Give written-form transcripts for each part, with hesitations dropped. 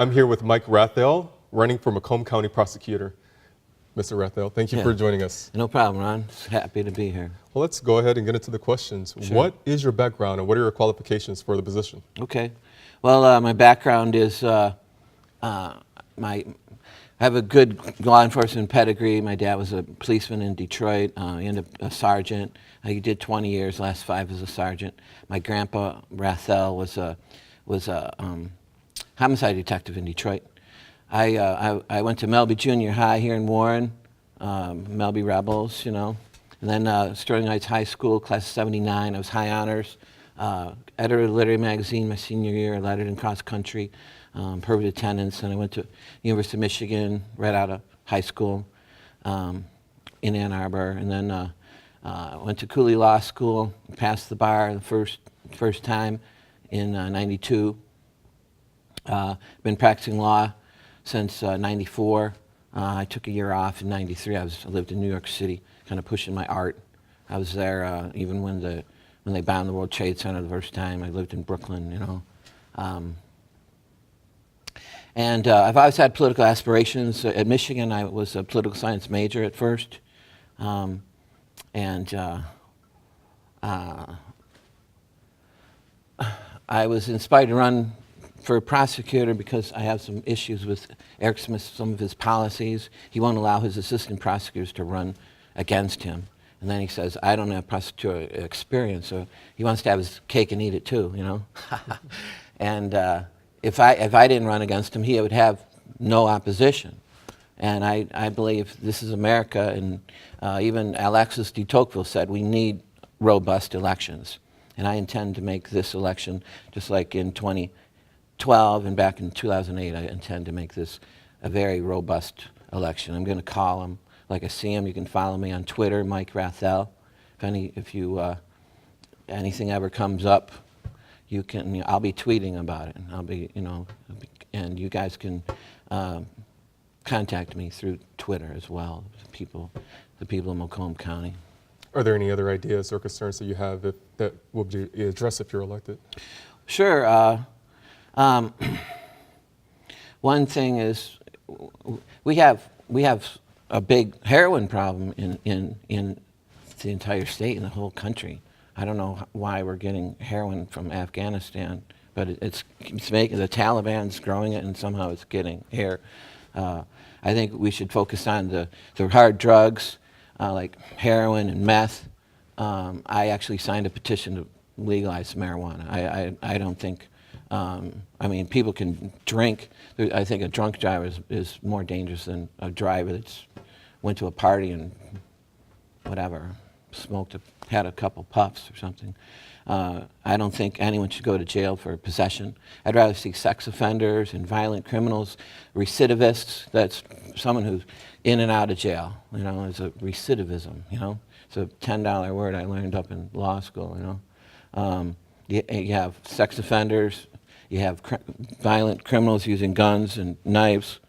I'm here with Mike Wrathell, running for Macomb County Prosecutor. Mr. Wrathell, thank you for joining us. No problem, Ron. Just happy to be here. Well, let's go ahead and get into the questions. Sure. What is your background and what are your qualifications for the position? Okay. Well, my background is I have a good law enforcement pedigree. My dad was a policeman in Detroit. He ended up a sergeant. He did 20 years, last 5 as a sergeant. My grandpa, Wrathell, was a homicide detective in Detroit. I went to Melby Junior High here in Warren, Melby Rebels, you know. And then Sterling Heights High School, class of 79, I was high honors. Editor of Literary Magazine my senior year, I lettered in cross country, perfect attendance, and I went to University of Michigan right out of high school in Ann Arbor, and then went to Cooley Law School, passed the bar the first time in '92. Been practicing law since '94. I took a year off in '93. I lived in New York City, kind of pushing my art. I was there even when they bombed the World Trade Center the first time. I lived in Brooklyn, you know. And I've always had political aspirations. At Michigan, I was a political science major at first. I was inspired to run for a prosecutor because I have some issues with Eric Smith, some of his policies. He won't allow his assistant prosecutors to run against him. And then he says, I don't have prosecutorial experience, so he wants to have his cake and eat it too, you know? And if I didn't run against him, he would have no opposition. And I believe this is America, and even Alexis de Tocqueville said we need robust elections. And I intend to make this election, just like in 2012 and back in 2008, I intend to make this a very robust election. I'm going to call him like I see him. You can follow me on Twitter, Mike Wrathell. If anything ever comes up, you can. I'll be tweeting about it. I'll be, you know, and you guys can contact me through Twitter as well. The people of Macomb County. Are there any other ideas or concerns that you have that will be addressed if you're elected? Sure. One thing is we have a big heroin problem in the entire state and the whole country. I don't know why we're getting heroin from Afghanistan, but it's making the Taliban's growing it, and somehow it's getting here. I think we should focus on the hard drugs like heroin and meth. I actually signed a petition to legalize marijuana. I don't think. I mean, people can drink. I think a drunk driver is more dangerous than a driver that's went to a party and whatever, had a couple puffs or something. I don't think anyone should go to jail for possession. I'd rather see sex offenders and violent criminals, recidivists. That's someone who's in and out of jail, you know, is a recidivism, you know. It's a $10 word I learned up in law school, you know. You have sex offenders. You have violent criminals using guns and knives.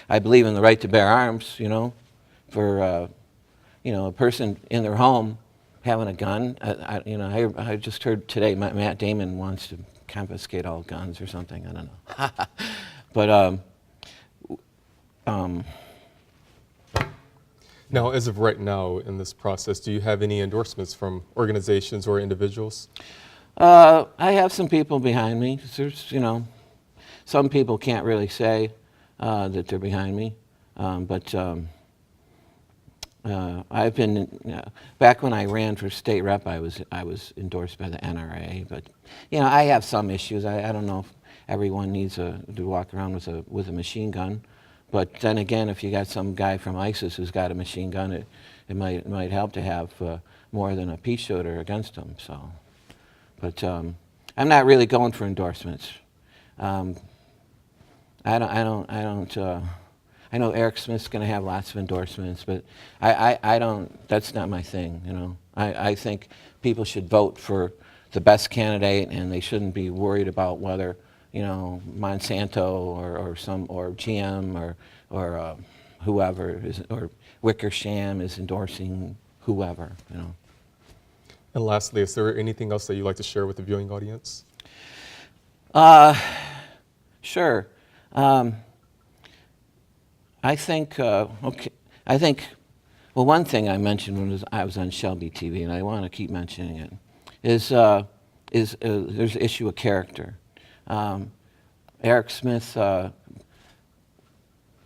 I believe in the right to bear arms, you know, for you know, a person in their home having a gun. You know, I just heard today Matt Damon wants to confiscate all guns or something. I don't know. But now, as of right now in this process, do you have any endorsements from organizations or individuals? I have some people behind me. There's, you know, some people can't really say that they're behind me, but I've been back when I ran for state rep. I was endorsed by the NRA, but you know, I have some issues. I don't know if everyone needs to walk around with a machine gun, but then again, if you got some guy from ISIS who's got a machine gun, it might help to have more than a pea shooter against them. So. But I'm not really going for endorsements. I know Eric Smith's going to have lots of endorsements, but I don't. That's not my thing. You know, I think people should vote for the best candidate, and they shouldn't be worried about whether, you know, Monsanto or GM or whoever is, or Wickersham is endorsing whoever. You know. And lastly, is there anything else that you'd like to share with the viewing audience? Sure. I think, okay, I think, well, one thing I mentioned when I was on Shelby TV, and I want to keep mentioning it, is there's the issue of character. Eric Smith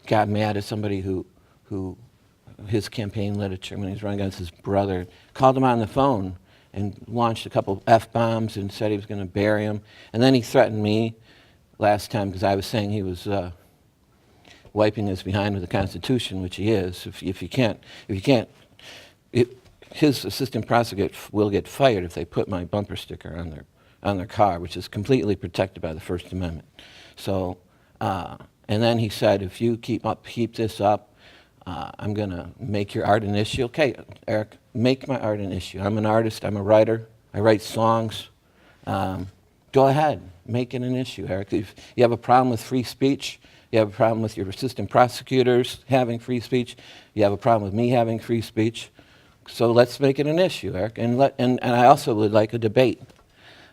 got mad at somebody who his campaign literature, when he was running against his brother, called him on the phone and launched a couple F-bombs and said he was going to bury him. And then he threatened me last time because I was saying he was wiping his behind with the Constitution, which he is. His assistant prosecutor will get fired if they put my bumper sticker on their car, which is completely protected by the First Amendment. So, and then he said, if you keep this up, I'm going to make your art an issue. Okay, Eric, make my art an issue. I'm an artist. I'm a writer. I write songs. Go ahead, make it an issue, Eric. If you have a problem with free speech, you have a problem with your assistant prosecutors having free speech, you have a problem with me having free speech, so let's make it an issue, Eric. And I also would like a debate.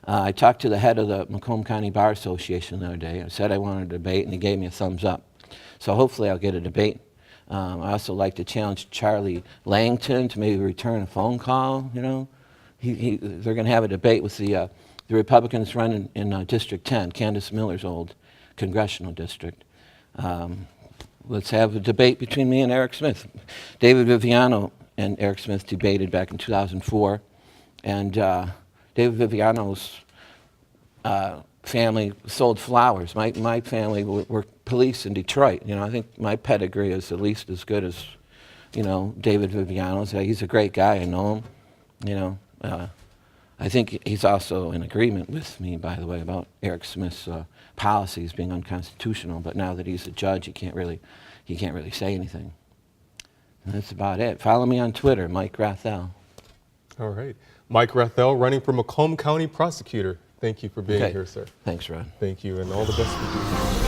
I talked to the head of the Macomb County Bar Association the other day. I said I wanted a debate, and he gave me a thumbs up. So hopefully I'll get a debate. I also like to challenge Charlie Langton to maybe return a phone call. You know, they're going to have a debate with the Republicans running in District 10, Candace Miller's old congressional district. Let's have a debate between me and Eric Smith. David Viviano and Eric Smith debated back in 2004, and David Viviano's family sold flowers. My family were police in Detroit. You know, I think my pedigree is at least as good as, you know, David Viviano's. He's a great guy. I know him. You know, I think he's also in agreement with me, by the way, about Eric Smith's policies being unconstitutional. But now that he's a judge, he can't really say anything. And that's about it. Follow me on Twitter, Mike Wrathell. All right. Mike Wrathell, running for Macomb County Prosecutor. Thank you for being here, sir. Thanks, Rod. Thank you, and all the best for you.